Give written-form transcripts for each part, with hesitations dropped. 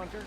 hunter?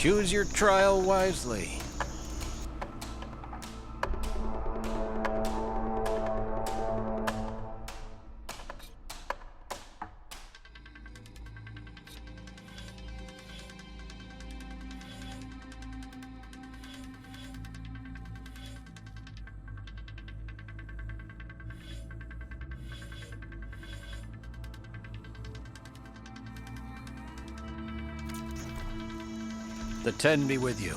Choose your trial wisely. The 10 be with you.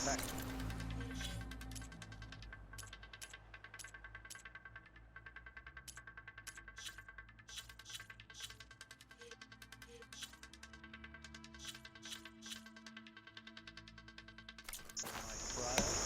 Back. My trial.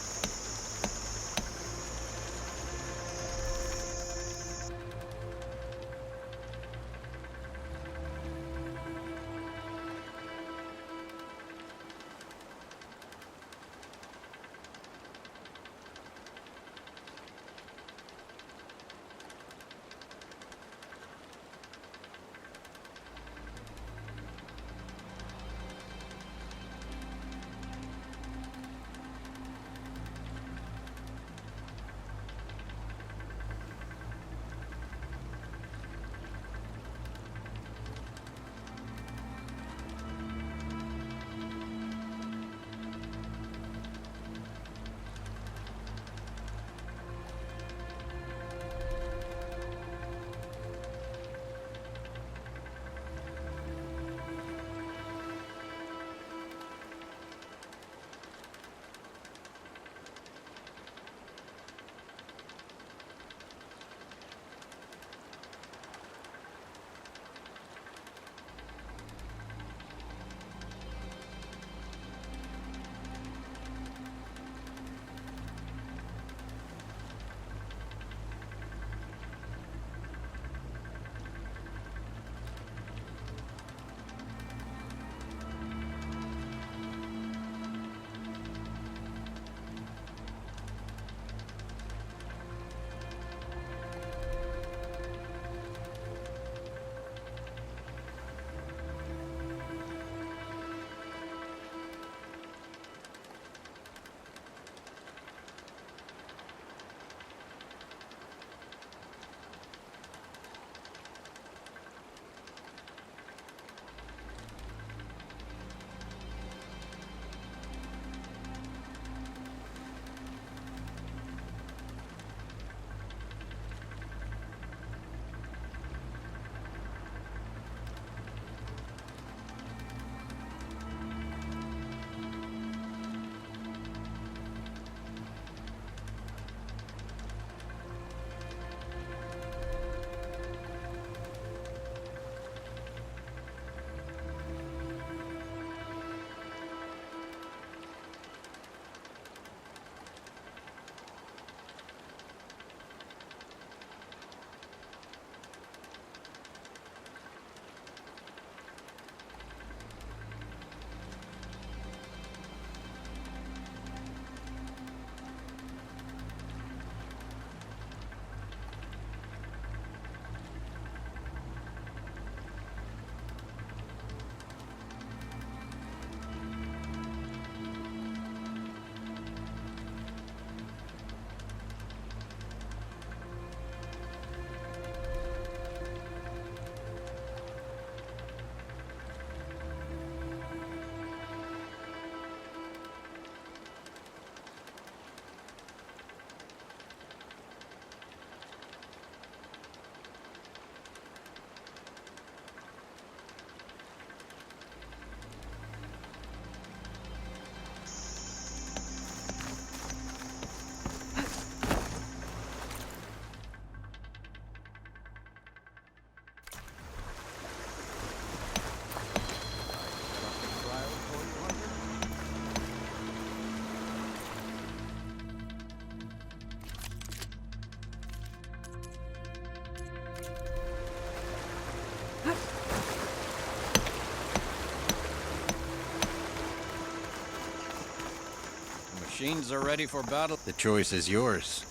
Machines are ready for battle. The choice is yours.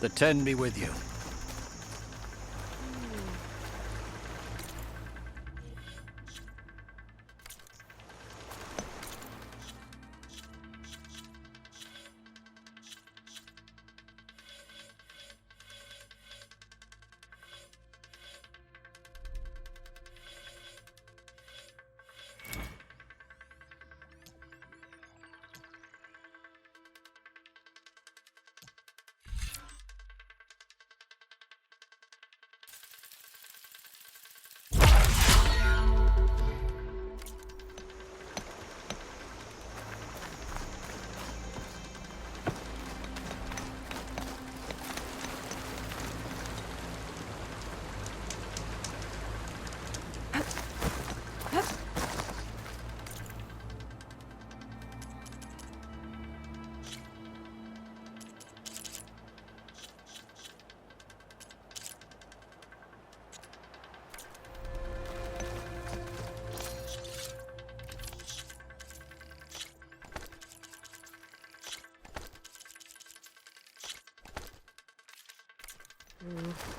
The 10 be with you.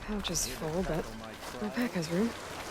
Couch is Here to full, but tackle my my trials. pack has room. Trial 400.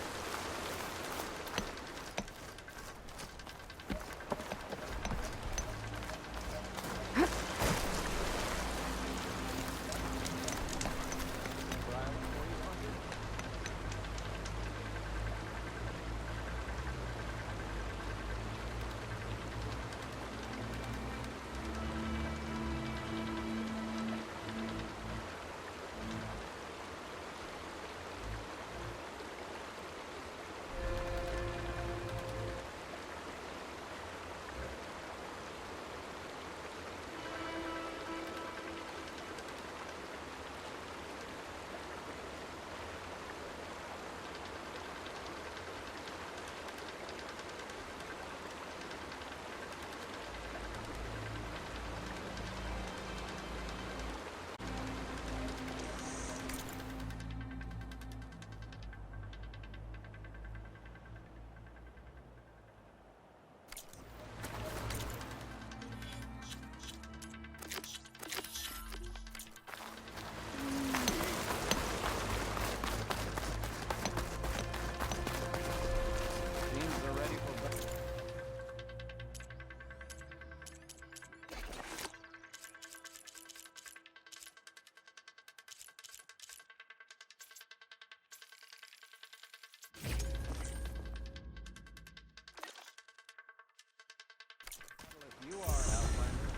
Machines are ready for battle. If you are Outlander.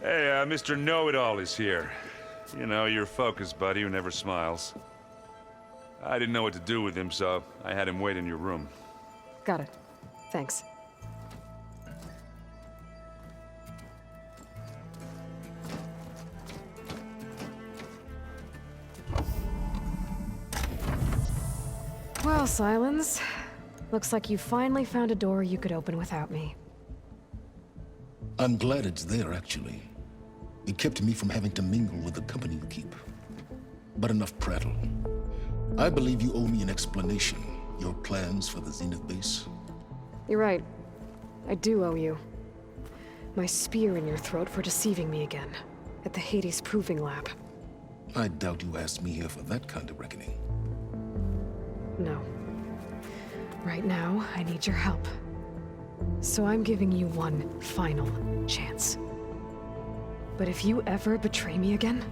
Hey, Mr. Know-It-All is here. You know, your focus buddy who never smiles. I didn't know what to do with him, so I had him wait in your room. Got it. Thanks. Well, Silence. Looks like you finally found a door you could open without me. I'm glad it's there, actually. It kept me from having to mingle with the company you keep. But enough prattle. I believe you owe me an explanation. Your plans for the Zenith base? You're right. I do owe you. My spear in your throat for deceiving me again. At the Hades Proving Lab. I doubt you asked me here for that kind of reckoning. No. Right now, I need your help. So I'm giving you one final chance. But if you ever betray me again,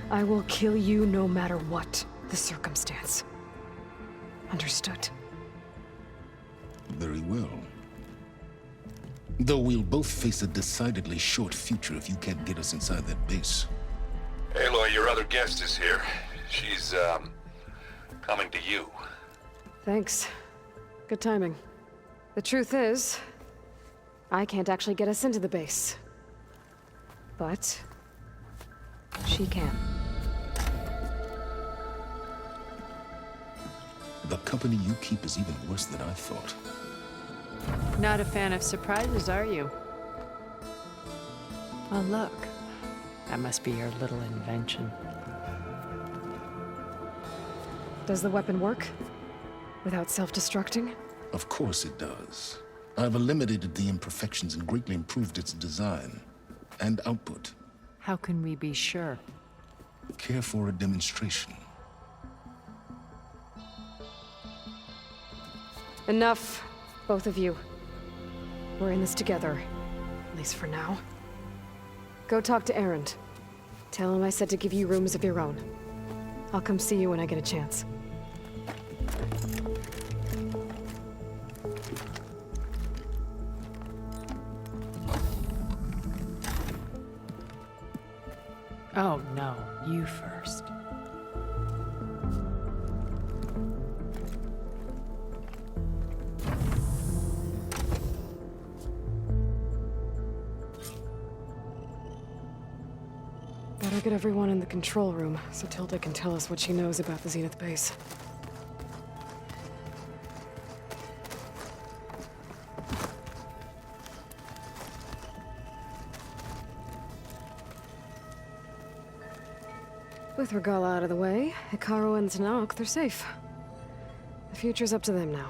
I will kill you no matter what the circumstance. Understood? Very well. Though we'll both face a decidedly short future if you can't get us inside that base. Aloy, your other guest is here. She's, coming to you. Thanks. Good timing. The truth is, I can't actually get us into the base. But she can. The company you keep is even worse than I thought. Not a fan of surprises, are you? Oh, look. That must be your little invention. Does the weapon work? Without self-destructing? Of course it does. I've eliminated the imperfections and greatly improved its design and output. How can we be sure? Care for a demonstration? Enough, both of you. We're in this together, at least for now. Go talk to Erend. Tell him I said to give you rooms of your own. I'll come see you when I get a chance. Oh, no. You first. Better get everyone in the control room, so Tilda can tell us what she knows about the Zenith base. With Regala out of the way, Hikaru and Zanok, they're safe. The future's up to them now.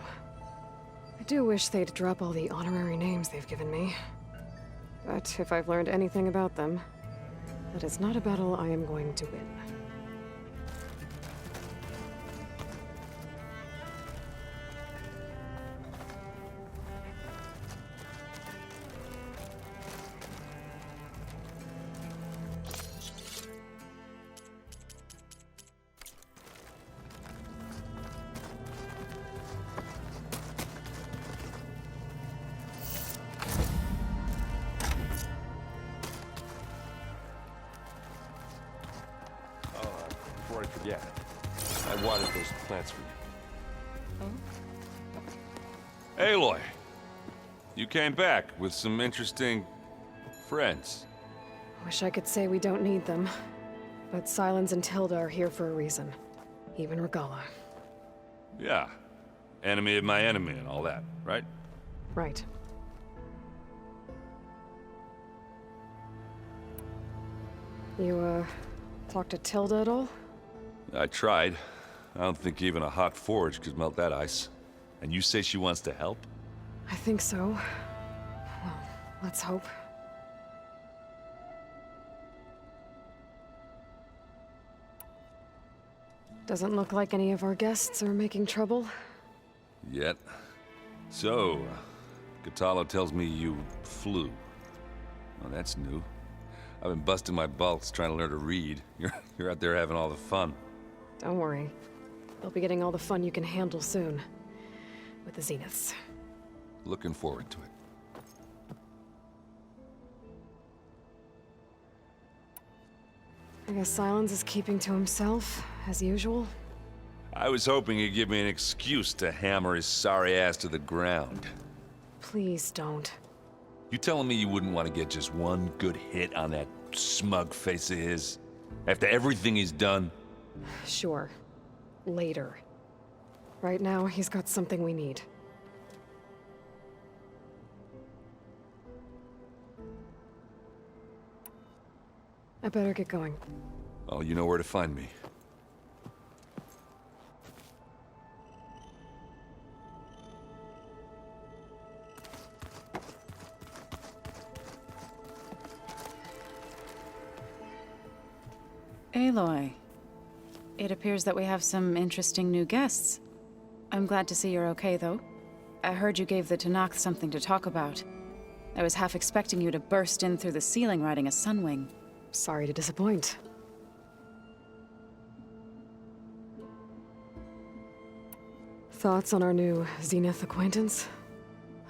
I do wish they'd drop all the honorary names they've given me. But if I've learned anything about them, that is not a battle I am going to win. Before I forget, I watered those plants for you. Aloy, you came back with some interesting friends. Wish I could say we don't need them, but Silence and Tilda are here for a reason. Even Regala. Yeah, enemy of my enemy and all that, right? Right. You, talked to Tilda at all? I tried. I don't think even a hot forge could melt that ice. And you say she wants to help? I think so. Well, let's hope. Doesn't look like any of our guests are making trouble. Yet. So, Katala tells me you flew. Well, that's new. I've been busting my balls trying to learn to read. You're out there having all the fun. Don't worry. You'll be getting all the fun you can handle soon. With the Zeniths. Looking forward to it. I guess Silence is keeping to himself, as usual. I was hoping he'd give me an excuse to hammer his sorry ass to the ground. Please don't. You telling me you wouldn't want to get just one good hit on that smug face of his? After everything he's done? Sure. Later. Right now, he's got something we need. I better get going. Oh, you know where to find me. Aloy, it appears that we have some interesting new guests. I'm glad to see you're okay, though. I heard you gave the Tenakth something to talk about. I was half expecting you to burst in through the ceiling riding a sunwing. Sorry to disappoint. Thoughts on our new Zenith acquaintance?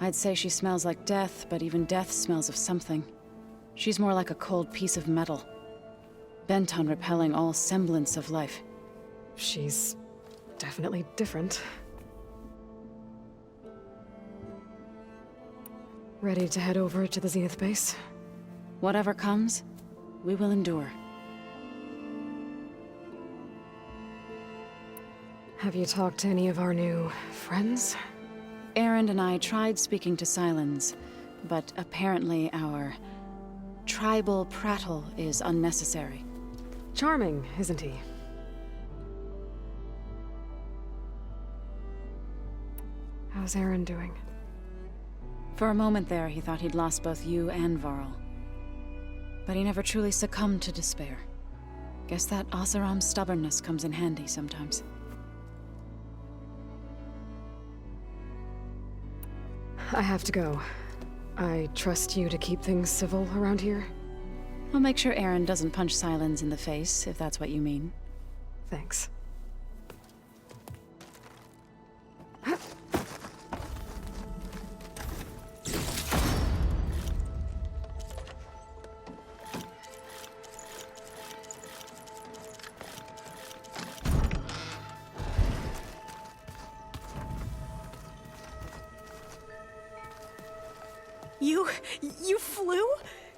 I'd say she smells like death, but even death smells of something. She's more like a cold piece of metal, bent on repelling all semblance of life. She's definitely different. Ready to head over to the Zenith base? Whatever comes, we will endure. Have you talked to any of our new friends? Aaron and I tried speaking to Silence, but apparently our tribal prattle is unnecessary. Charming, isn't he? How's Aaron doing? For a moment there, he thought he'd lost both you and Varl. But he never truly succumbed to despair. Guess that Oseram's stubbornness comes in handy sometimes. I have to go. I trust you to keep things civil around here? I'll make sure Aaron doesn't punch Silence in the face, if that's what you mean. Thanks. You flew?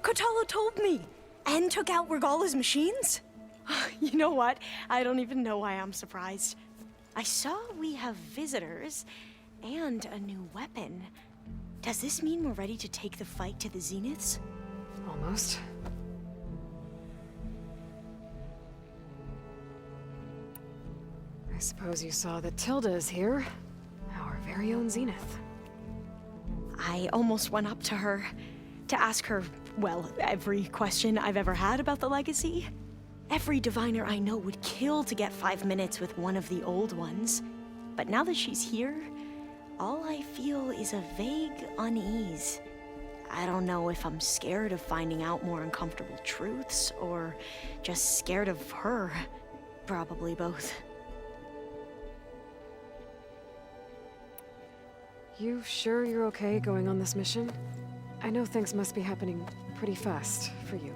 Kotalo told me. And took out Regala's machines? You know what? I don't even know why I'm surprised. I saw we have visitors and a new weapon. Does this mean we're ready to take the fight to the Zeniths? Almost. I suppose you saw that Tilda is here. Our very own Zenith. I almost went up to her to ask her, well, every question I've ever had about the legacy. Every diviner I know would kill to get 5 minutes with one of the old ones. But now that she's here, all I feel is a vague unease. I don't know if I'm scared of finding out more uncomfortable truths, or just scared of her. Probably both. You sure you're okay going on this mission? I know things must be happening pretty fast for you.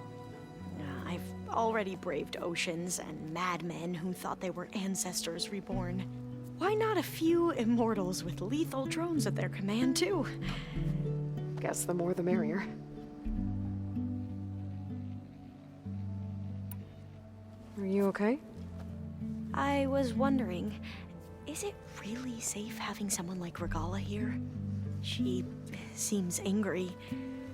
I've already braved oceans and madmen who thought they were ancestors reborn. Why not a few immortals with lethal drones at their command, too? Guess the more the merrier. Are you okay? I was wondering, is it really safe having someone like Regala here? She seems angry.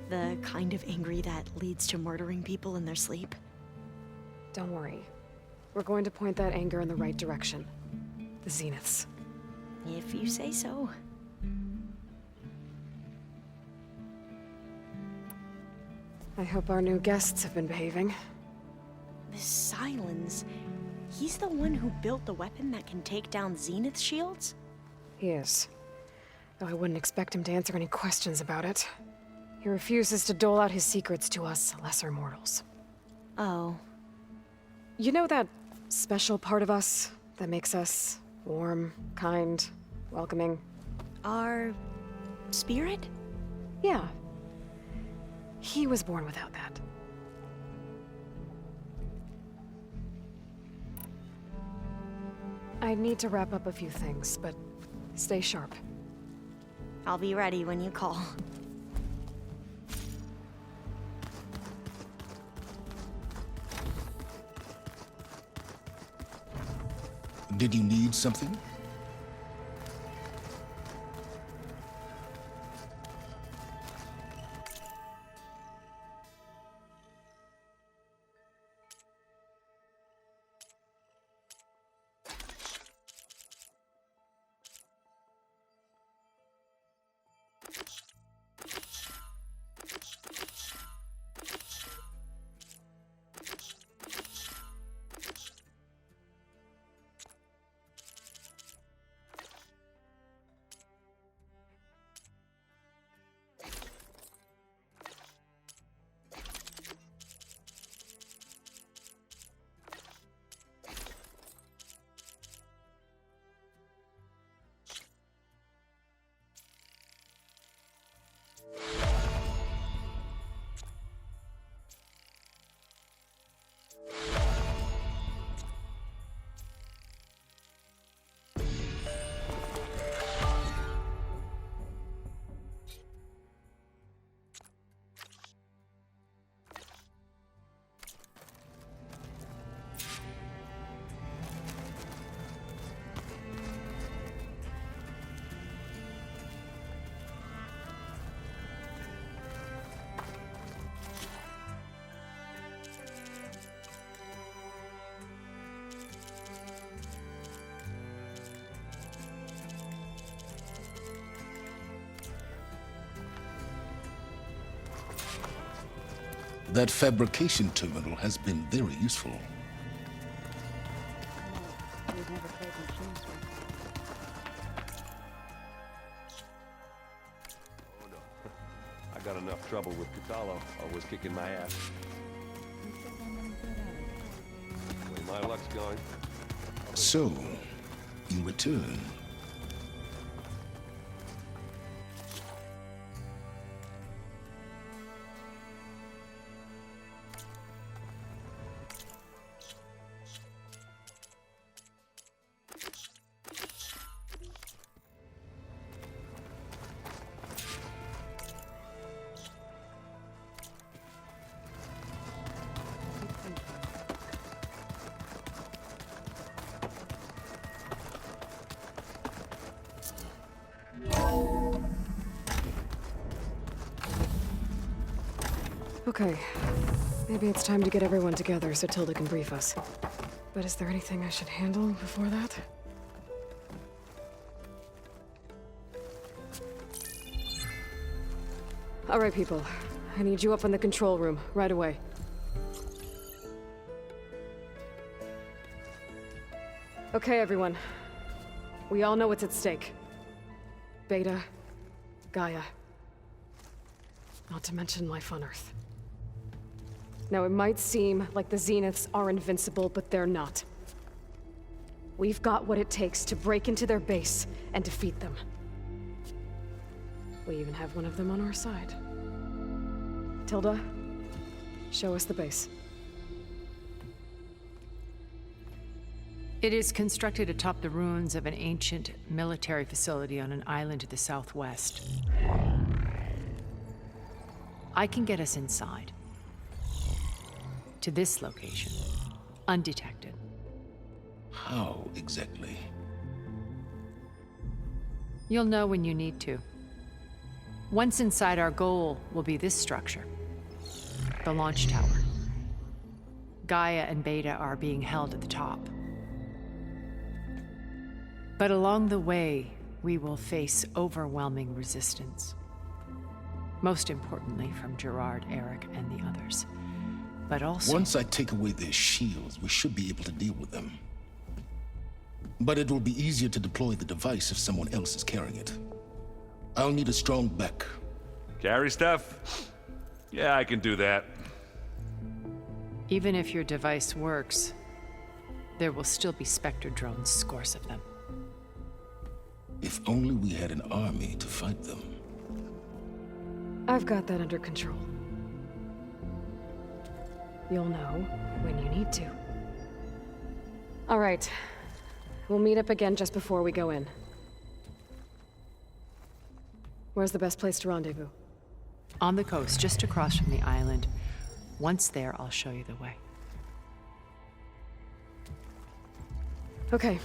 The kind of angry that leads to murdering people in their sleep. Don't worry. We're going to point that anger in the right direction. The Zeniths. If you say so. I hope our new guests have been behaving. This Silence, he's the one who built the weapon that can take down Zenith shields? He is. Though I wouldn't expect him to answer any questions about it. He refuses to dole out his secrets to us lesser mortals. Oh. You know that special part of us that makes us warm, kind, welcoming? Our spirit? Yeah. He was born without that. I need to wrap up a few things, but stay sharp. I'll be ready when you call. Did you need something? That fabrication terminal has been very useful. Oh no. I got enough trouble with Catalo, always kicking my ass. The way my luck's going. So, you return. Okay. Maybe it's time to get everyone together so Tilda can brief us. But is there anything I should handle before that? All right, people. I need you up in the control room, right away. Okay, everyone. We all know what's at stake. Beta, Gaia. Not to mention life on Earth. Now, it might seem like the Zeniths are invincible, but they're not. We've got what it takes to break into their base and defeat them. We even have one of them on our side. Tilda, show us the base. It is constructed atop the ruins of an ancient military facility on an island to the southwest. I can get us inside. To this location, undetected. How exactly? You'll know when you need to. Once inside, our goal will be this structure. The launch tower. Gaia and Beta are being held at the top. But along the way, we will face overwhelming resistance. Most importantly from Gerard, Eric, and the others. But also... Once I take away their shields, we should be able to deal with them. But it will be easier to deploy the device if someone else is carrying it. I'll need a strong back. Carry stuff? Yeah, I can do that. Even if your device works, there will still be Spectre drones, scores of them. If only we had an army to fight them. I've got that under control. You'll know when you need to. All right. We'll meet up again just before we go in. Where's the best place to rendezvous? On the coast, just across from the island. Once there, I'll show you the way. Okay.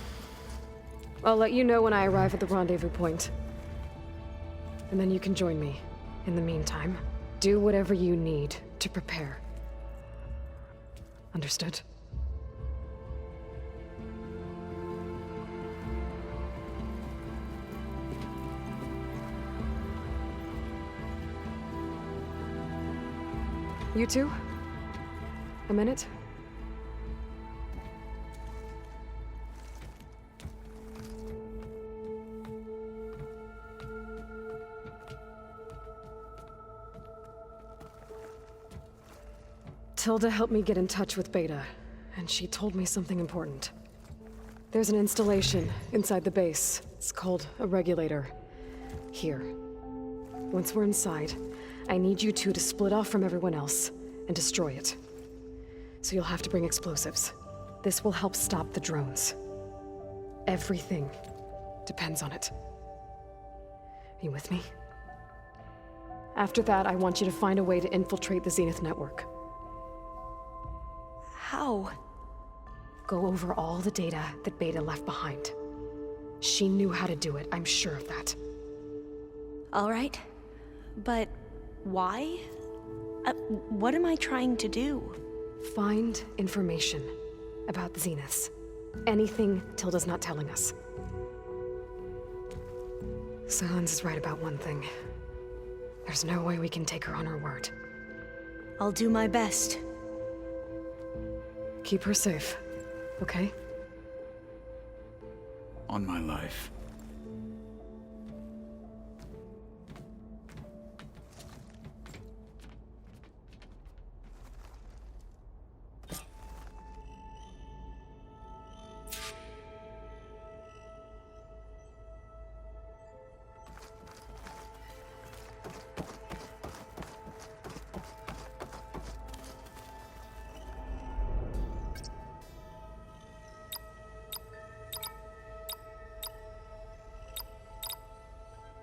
I'll let you know when I arrive at the rendezvous point. And then you can join me. In the meantime, do whatever you need to prepare. Understood? You two? A minute? Tilda helped me get in touch with Beta, and she told me something important. There's an installation inside the base. It's called a regulator. Here. Once we're inside, I need you two to split off from everyone else and destroy it. So you'll have to bring explosives. This will help stop the drones. Everything depends on it. Are you with me? After that, I want you to find a way to infiltrate the Zenith network. How? Go over all the data that Beta left behind. She knew how to do it, I'm sure of that. All right. But why? What am I trying to do? Find information about the Zeniths. Anything Tilda's not telling us. Sans is right about one thing. There's no way we can take her on her word. I'll do my best. Keep her safe, okay? On my life.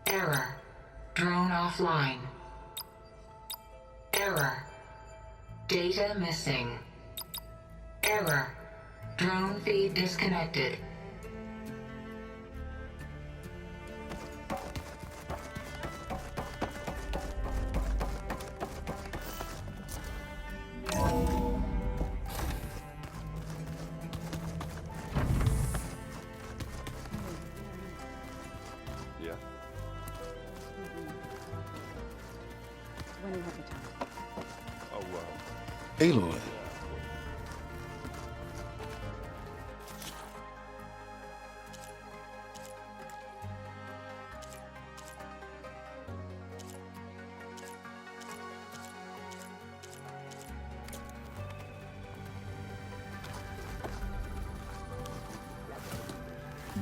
Error. Drone offline. Error. Data missing. Error. Drone feed disconnected. Yeah? When you have the time. Oh, Aloy,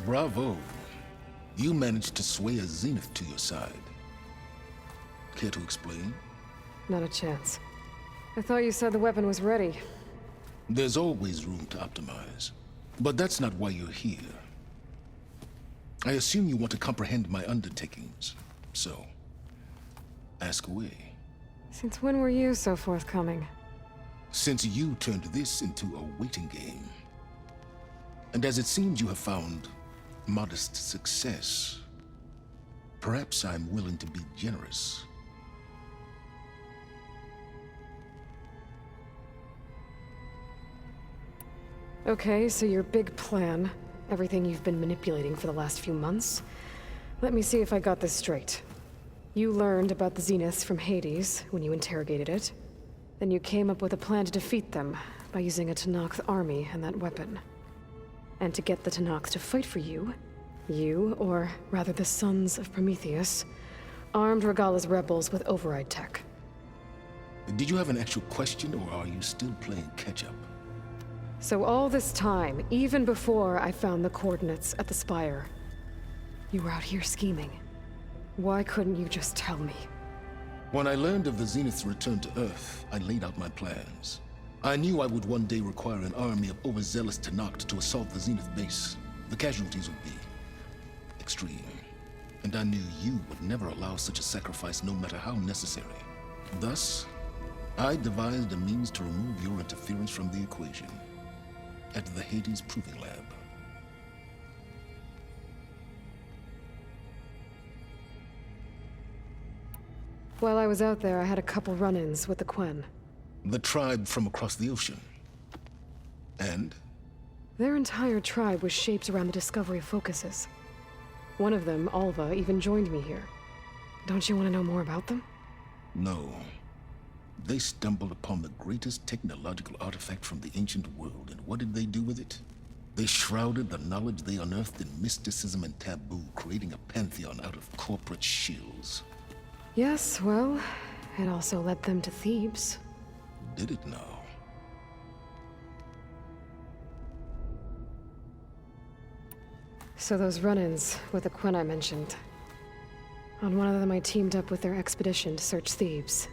bravo. You managed to sway a Zenith to your side. Care to explain? Not a chance. I thought you said the weapon was ready. There's always room to optimize. But that's not why you're here. I assume you want to comprehend my undertakings. So, ask away. Since when were you so forthcoming? Since you turned this into a waiting game. And as it seems you have found modest success, perhaps I'm willing to be generous. Okay, so your big plan, everything you've been manipulating for the last few months. Let me see if I got this straight. You learned about the Zeniths from Hades when you interrogated it. Then you came up with a plan to defeat them by using a Tenakth army and that weapon. And to get the Tenakth to fight for you, or rather the Sons of Prometheus, armed Regala's rebels with override tech. Did you have an actual question, or are you still playing catch-up? So all this time, even before I found the coordinates at the Spire, you were out here scheming. Why couldn't you just tell me? When I learned of the Zenith's return to Earth, I laid out my plans. I knew I would one day require an army of overzealous Tenakth to assault the Zenith base. the casualties would be extreme. And I knew you would never allow such a sacrifice, no matter how necessary. Thus, I devised a means to remove your interference from the equation at the Hades Proving Lab. While I was out there, I had a couple run-ins with the Quen. The tribe from across the ocean. And? Their entire tribe was shaped around the discovery of focuses. One of them, Alva, even joined me here. Don't you want to know more about them? No. They stumbled upon the greatest technological artifact from the ancient world, and what did they do with it? They shrouded the knowledge they unearthed in mysticism and taboo, creating a pantheon out of corporate shills. Yes, well, it also led them to Thebes. Did it now? So those run-ins with the Quen I mentioned. On one of them I teamed up with their expedition to search Thebes.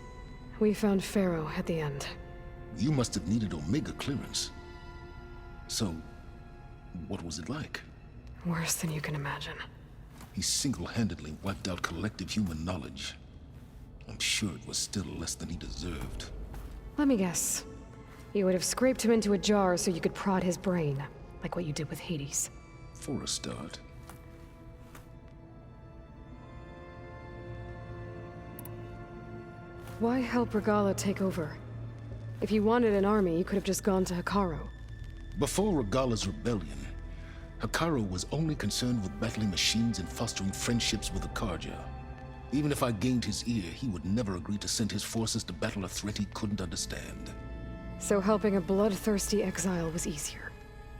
We found Pharaoh at the end. You must have needed Omega clearance. So, what was it like? Worse than you can imagine. He single-handedly wiped out collective human knowledge. I'm sure it was still less than he deserved. Let me guess. You would have scraped him into a jar so you could prod his brain, like what you did with Hades. For a start. Why help Regala take over? If you wanted an army, you could have just gone to Hekarro. Before Regala's rebellion, Hekarro was only concerned with battling machines and fostering friendships with the Karja. Even if I gained his ear, he would never agree to send his forces to battle a threat he couldn't understand. So helping a bloodthirsty exile was easier?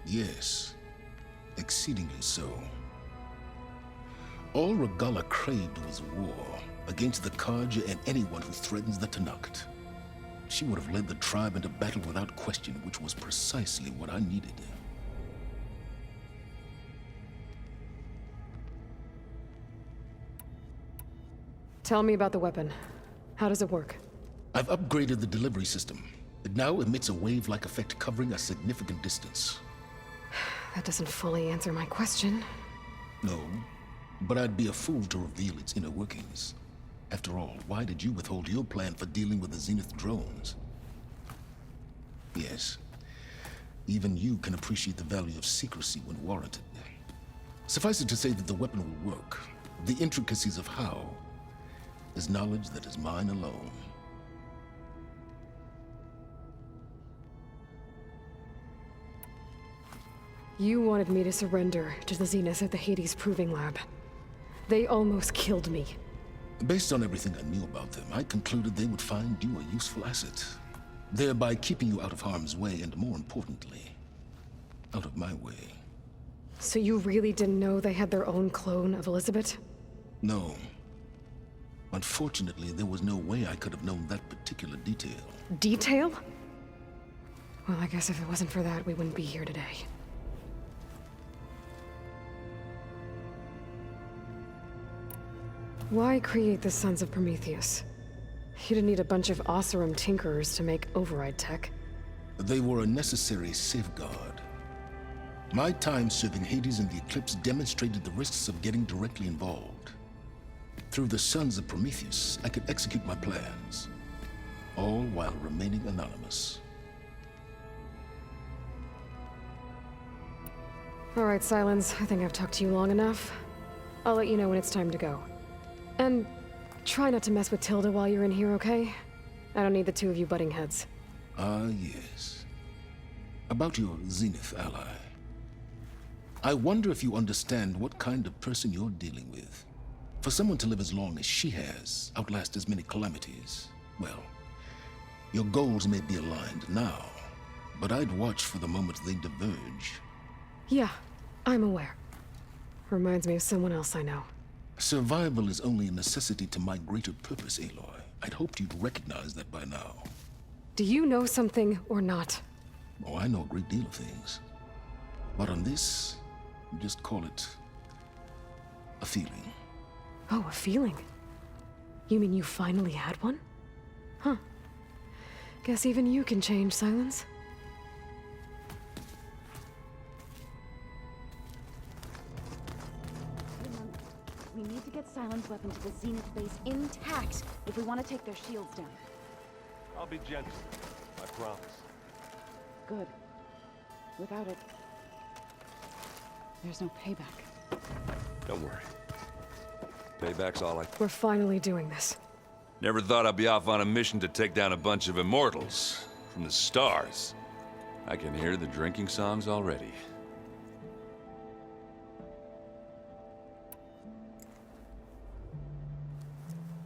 Yes. Exceedingly so. All Regala craved was war, against the Karja and anyone who threatens the Tanakh. She would have led the tribe into battle without question, which was precisely what I needed. Tell me about the weapon. How does it work? I've upgraded the delivery system. It now emits a wave-like effect covering a significant distance. That doesn't fully answer my question. No, but I'd be a fool to reveal its inner workings. After all, why did you withhold your plan for dealing with the Zenith drones? Yes, even you can appreciate the value of secrecy when warranted. Suffice it to say that the weapon will work. The intricacies of how is knowledge that is mine alone. You wanted me to surrender to the Zenith at the Hades Proving Lab. They almost killed me. Based on everything I knew about them, I concluded they would find you a useful asset, thereby keeping you out of harm's way and, more importantly, out of my way. So you really didn't know they had their own clone of Elizabeth? No. Unfortunately, there was no way I could have known that particular detail. Detail? Well, I guess if it wasn't for that, we wouldn't be here today. Why create the Sons of Prometheus? You didn't need a bunch of Oseram tinkerers to make override tech. They were a necessary safeguard. My time serving Hades and the Eclipse demonstrated the risks of getting directly involved. Through the Sons of Prometheus, I could execute my plans, all while remaining anonymous. All right, Silence. I think I've talked to you long enough. I'll let you know when it's time to go. And try not to mess with Tilda while you're in here, okay? I don't need the two of you butting heads. Ah, yes. About your Zenith ally. I wonder if you understand what kind of person you're dealing with. For someone to live as long as she has, outlast as many calamities, well, your goals may be aligned now, but I'd watch for the moment they diverge. Yeah, I'm aware. Reminds me of someone else I know. Survival is only a necessity to my greater purpose, Aloy. I'd hoped you'd recognize that by now. Do you know something or not? Oh, I know a great deal of things. But on this, just call it a feeling. Oh, a feeling? You mean you finally had one? Huh. Guess even you can change, Silence. We need to get Silent's weapon to the Zenith base intact if we want to take their shields down. I'll be gentle. I promise. Good. Without it, there's no payback. Don't worry. Payback's all I... We're finally doing this. Never thought I'd be off on a mission to take down a bunch of immortals from the stars. I can hear the drinking songs already.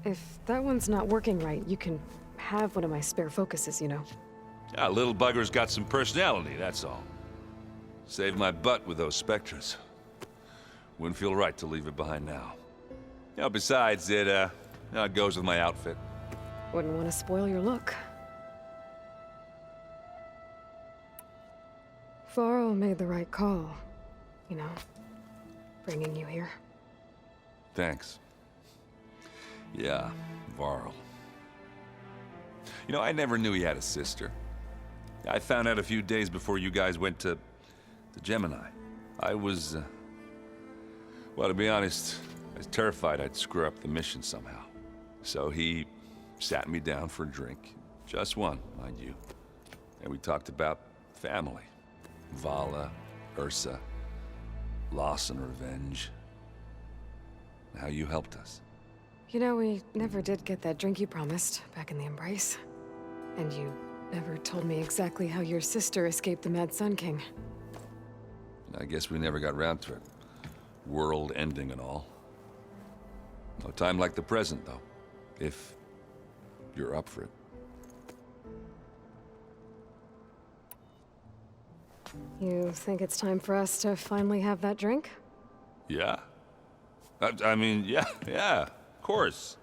If that one's not working right, you can have one of my spare focuses, you know. Yeah, little bugger's got some personality, that's all. Saved my butt with those Spectres. Wouldn't feel right to leave it behind now. You know, besides, it goes with my outfit. Wouldn't want to spoil your look. Varl made the right call, you know, bringing you here. Thanks. Yeah, Varl. You know, I never knew he had a sister. I found out a few days before you guys went to Gemini. I was, well, to be honest, I was terrified I'd screw up the mission somehow. So he sat me down for a drink. Just one, mind you. And we talked about family. Vala, Ursa, loss and revenge. How you helped us. You know, we never did get that drink you promised back in the Embrace. And you never told me exactly how your sister escaped the Mad Sun King. I guess we never got round to it. World ending and all. No time like the present, though. If you're up for it. You think it's time for us to finally have that drink? Yeah? I mean, yeah, of course.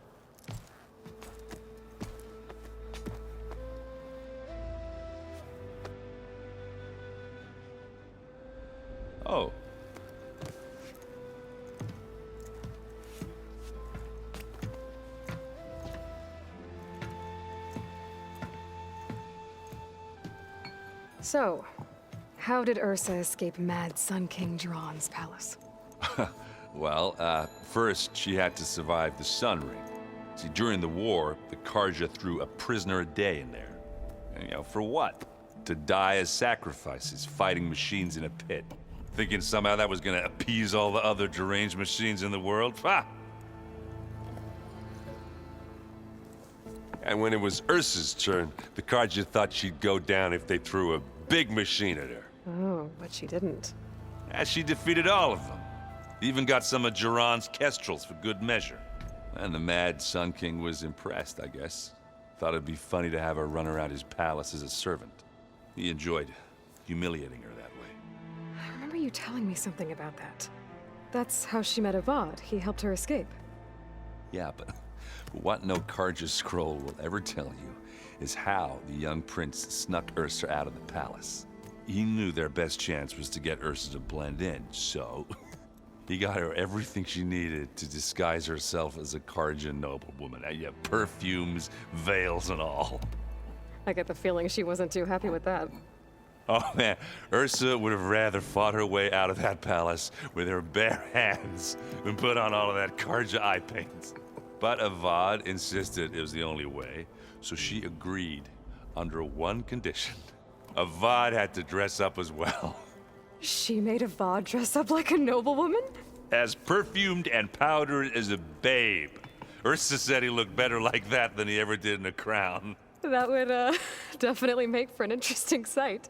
Oh. So, how did Ursa escape Mad Sun King Jiran's palace? Well, first she had to survive the Sun Ring. See, during the war, the Karja threw a prisoner a day in there. And, you know, for what? To die as sacrifices, fighting machines in a pit. Thinking somehow that was gonna appease all the other deranged machines in the world? Ha! And when it was Ursa's turn, the Karja thought she'd go down if they threw a big machine at her. Oh, but she didn't. And she defeated all of them. Even got some of Jiran's kestrels for good measure. And the Mad Sun King was impressed, I guess. Thought it'd be funny to have her run around his palace as a servant. He enjoyed humiliating her that way. I remember you telling me something about that. That's how she met Avad. He helped her escape. Yeah, but what no Karja scroll will ever tell you is how the young prince snuck Ursa out of the palace. He knew their best chance was to get Ursa to blend in, so he got her everything she needed to disguise herself as a Karja noblewoman. Yeah, perfumes, veils, and all. I get the feeling she wasn't too happy with that. Oh man, Ursa would have rather fought her way out of that palace with her bare hands than put on all of that Karja eye paint. But Avad insisted it was the only way, so she agreed under one condition. Avad had to dress up as well. She made Avad dress up like a noblewoman? As perfumed and powdered as a babe. Ursa said he looked better like that than he ever did in a crown. That would, definitely make for an interesting sight.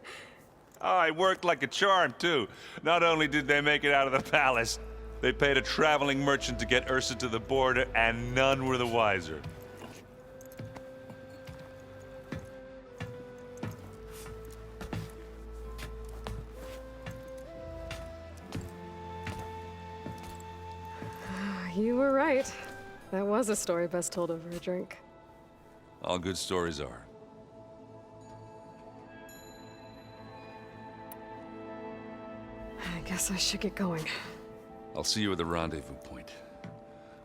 Oh, it worked like a charm, too. Not only did they make it out of the palace, they paid a traveling merchant to get Ursa to the border, and none were the wiser. You were right. That was a story best told over a drink. All good stories are. I guess I should get going. I'll see you at the rendezvous point,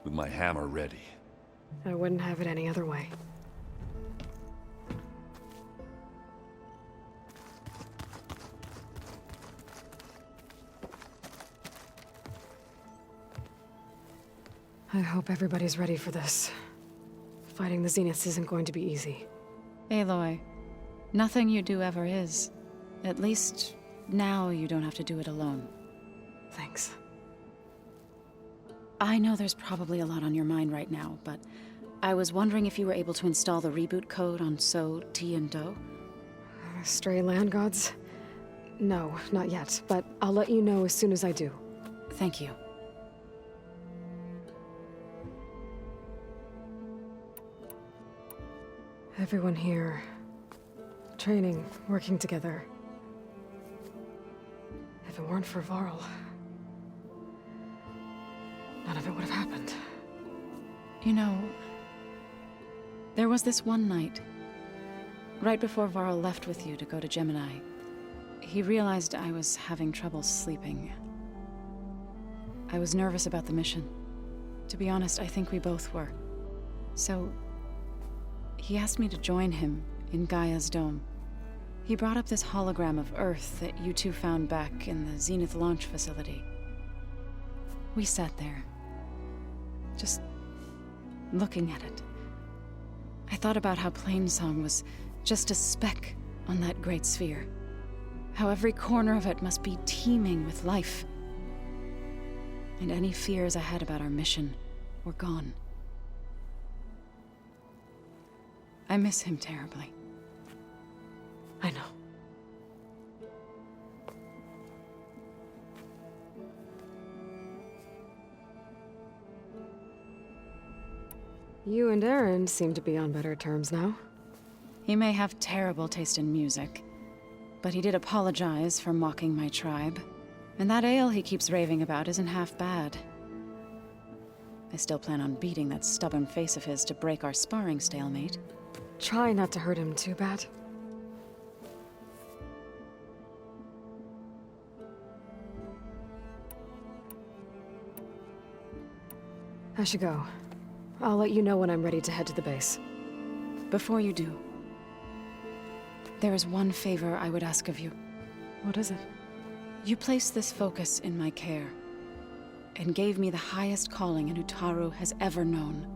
with my hammer ready. I wouldn't have it any other way. I hope everybody's ready for this. Fighting the Zeniths isn't going to be easy. Aloy, nothing you do ever is. At least, now you don't have to do it alone. Thanks. I know there's probably a lot on your mind right now, but I was wondering if you were able to install the reboot code on So, T, and Do? Stray land gods? No, not yet, but I'll let you know as soon as I do. Thank you. Everyone here, training, working together. If it weren't for Varl, none of it would have happened. You know, there was this one night, right before Varl left with you to go to Gemini. He realized I was having trouble sleeping. I was nervous about the mission. To be honest, I think we both were. So, he asked me to join him in Gaia's dome. He brought up this hologram of Earth that you two found back in the Zenith launch facility. We sat there, just looking at it. I thought about how Plainsong was just a speck on that great sphere. How every corner of it must be teeming with life. And any fears I had about our mission were gone. I miss him terribly. I know. You and Aaron seem to be on better terms now. He may have terrible taste in music, but he did apologize for mocking my tribe. And that ale he keeps raving about isn't half bad. I still plan on beating that stubborn face of his to break our sparring stalemate. Try not to hurt him too bad. I should go. I'll let you know when I'm ready to head to the base. Before you do, there is one favor I would ask of you. What is it? You placed this focus in my care, and gave me the highest calling an Utaru has ever known.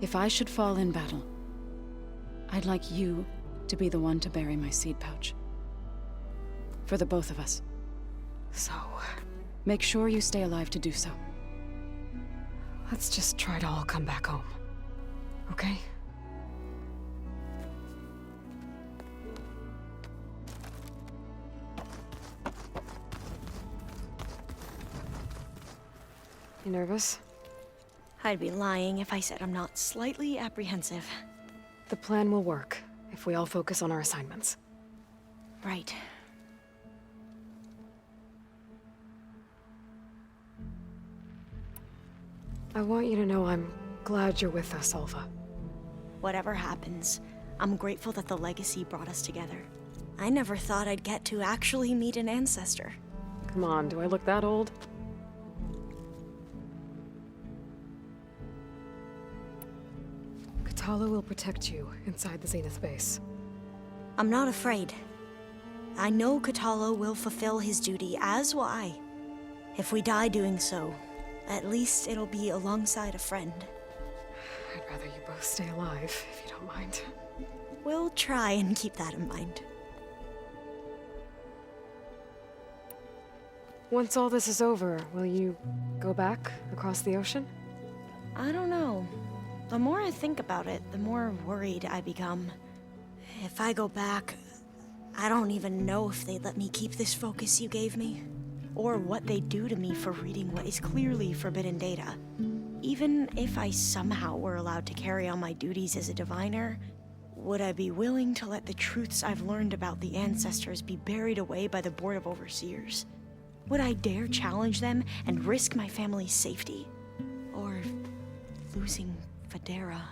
If I should fall in battle, I'd like you to be the one to bury my seed pouch. For the both of us. So, make sure you stay alive to do so. let's just try to all come back home. Okay? You nervous? I'd be lying if I said I'm not slightly apprehensive. The plan will work, if we all focus on our assignments. Right. I want you to know I'm glad you're with us, Alva. Whatever happens, I'm grateful that the legacy brought us together. I never thought I'd get to actually meet an ancestor. Come on, do I look that old? Katala will protect you inside the Zenith base. I'm not afraid. I know Katala will fulfill his duty, as will I. If we die doing so, at least it'll be alongside a friend. I'd rather you both stay alive, if you don't mind. We'll try and keep that in mind. Once all this is over, will you go back across the ocean? I don't know. The more I think about it, the more worried I become. If I go back, I don't even know if they'd let me keep this focus you gave me, or what they'd do to me for reading what is clearly forbidden data. Even if I somehow were allowed to carry on my duties as a diviner, would I be willing to let the truths I've learned about the ancestors be buried away by the Board of Overseers? Would I dare challenge them and risk my family's safety? Or losing Federa?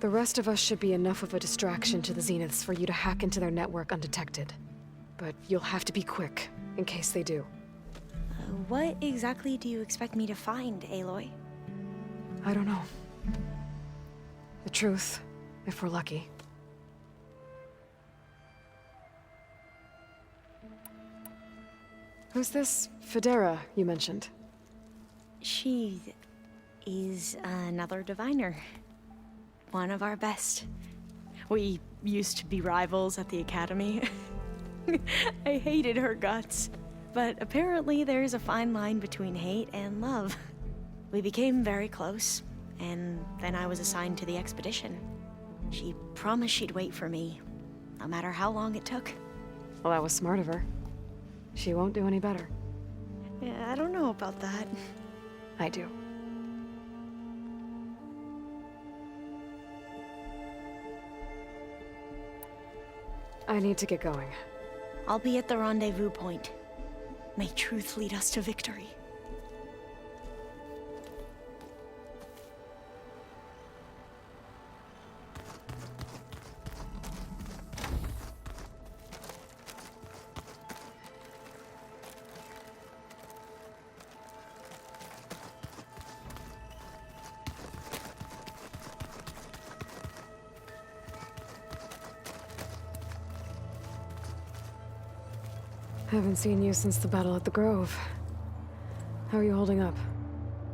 The rest of us should be enough of a distraction to the Zeniths for you to hack into their network undetected. But you'll have to be quick, in case they do. What exactly do you expect me to find, Aloy? I don't know. The truth, if we're lucky. Who's this Federa you mentioned? She is another diviner. One of our best. We used to be rivals at the academy. I hated her guts. But apparently there's a fine line between hate and love. We became very close, and then I was assigned to the expedition. She promised she'd wait for me, no matter how long it took. Well, that was smart of her. She won't do any better. Yeah, I don't know about that. I do. I need to get going. I'll be at the rendezvous point. May truth lead us to victory. Haven't seen you since the battle at the Grove. How are you holding up?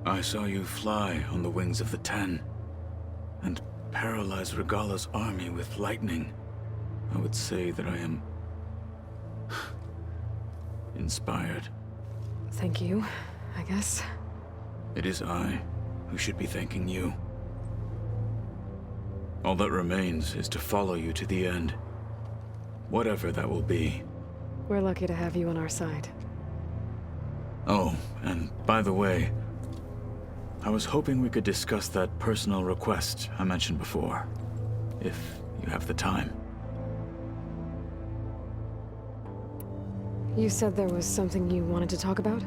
I saw you fly on the wings of the Ten, and paralyze Regala's army with lightning. I would say that I am inspired. Thank you, I guess. It is I who should be thanking you. All that remains is to follow you to the end. Whatever that will be. We're lucky to have you on our side. Oh, and by the way, I was hoping we could discuss that personal request I mentioned before, if you have the time. You said there was something you wanted to talk about?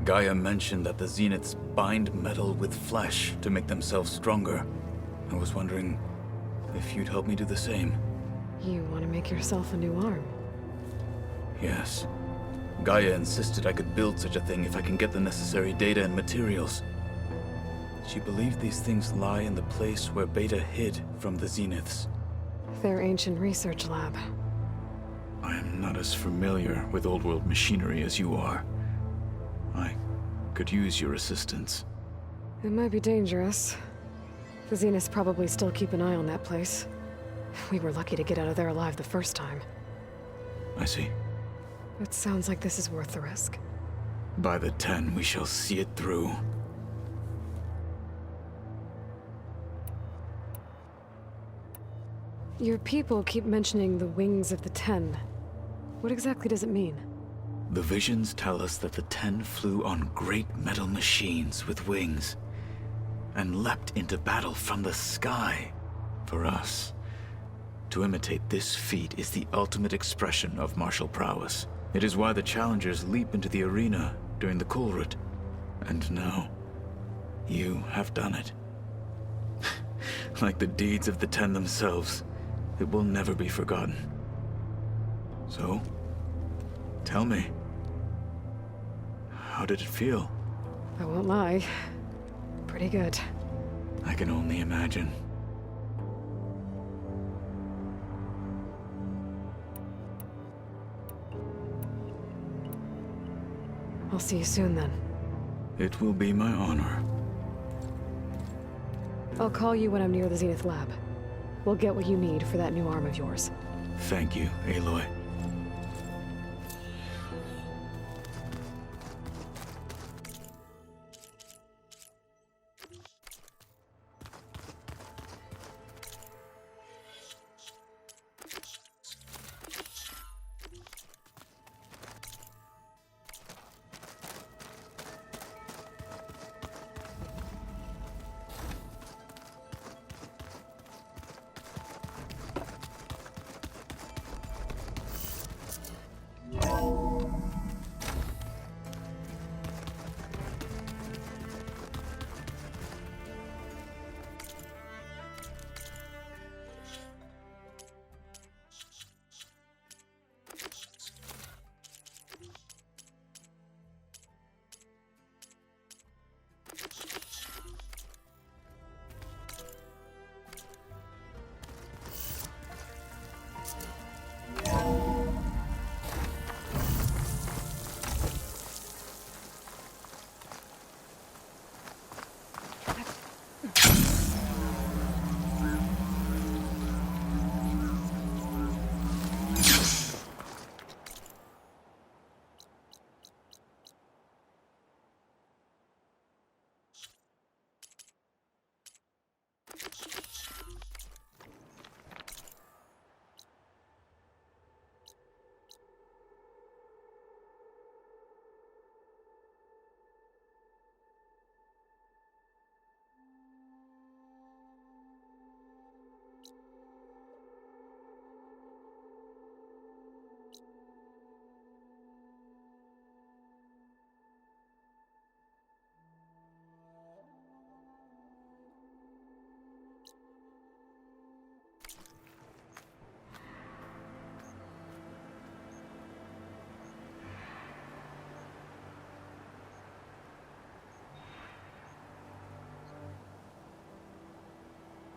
Gaia mentioned that the Zeniths bind metal with flesh to make themselves stronger. I was wondering if you'd help me do the same. You want to make yourself a new arm? Yes. Gaia insisted I could build such a thing if I can get the necessary data and materials. She believed these things lie in the place where Beta hid from the Zeniths. Their ancient research lab. I am not as familiar with old-world machinery as you are. I could use your assistance. It might be dangerous. The Zeniths probably still keep an eye on that place. We were lucky to get out of there alive the first time. I see. It sounds like this is worth the risk. By the 10, we shall see it through. Your people keep mentioning the wings of the 10. What exactly does it mean? The visions tell us that the 10 flew on great metal machines with wings, and leapt into battle from the sky. For us, to imitate this feat is the ultimate expression of martial prowess. It is why the challengers leap into the arena during the Kulrut. And now, you have done it. Like the deeds of the 10 themselves, it will never be forgotten. So, tell me, how did it feel? I won't lie. Pretty good. I can only imagine. I'll see you soon then. It will be my honor. I'll call you when I'm near the Zenith lab. We'll get what you need for that new arm of yours. Thank you, Aloy.